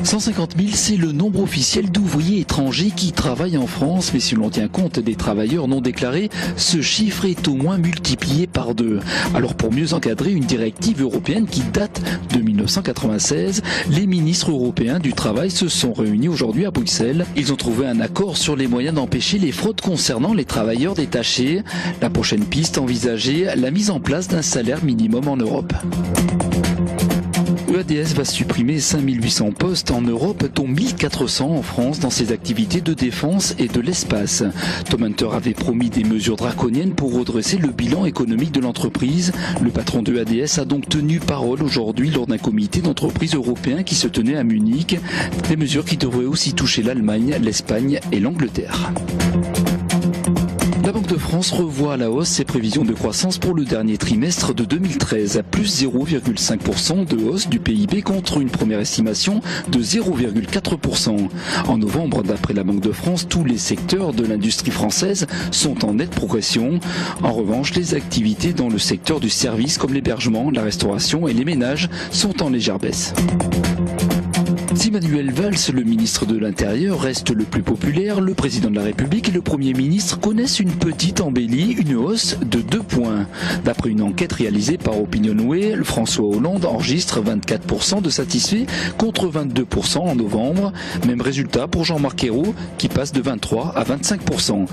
150 000, c'est le nombre officiel d'ouvriers étrangers qui travaillent en France, mais si l'on tient compte des travailleurs non déclarés, ce chiffre est au moins multiplié par 2. Alors pour mieux encadrer une directive européenne qui date de 1996, les ministres européens du travail se sont réunis aujourd'hui à Bruxelles. Ils ont trouvé un accord sur les moyens d'empêcher les fraudes concernant les travailleurs détachés. La prochaine piste envisagée, la mise en place d'un salaire minimum en Europe. EADS va supprimer 5800 postes en Europe, dont 1400 en France dans ses activités de défense et de l'espace. Tom Hunter avait promis des mesures draconiennes pour redresser le bilan économique de l'entreprise. Le patron de EADS a donc tenu parole aujourd'hui lors d'un comité d'entreprise européen qui se tenait à Munich. Des mesures qui devraient aussi toucher l'Allemagne, l'Espagne et l'Angleterre. La Banque de France revoit à la hausse ses prévisions de croissance pour le dernier trimestre de 2013 à plus 0,5% de hausse du PIB contre une première estimation de 0,4%. En novembre, d'après la Banque de France, tous les secteurs de l'industrie française sont en nette progression. En revanche, les activités dans le secteur du service comme l'hébergement, la restauration et les ménages sont en légère baisse. Si Manuel Valls, le ministre de l'Intérieur, reste le plus populaire, le président de la République et le Premier ministre connaissent une petite embellie, une hausse de 2 points. D'après une enquête réalisée par Opinionway, François Hollande enregistre 24% de satisfaits contre 22% en novembre. Même résultat pour Jean-Marc Ayrault qui passe de 23 à 25%.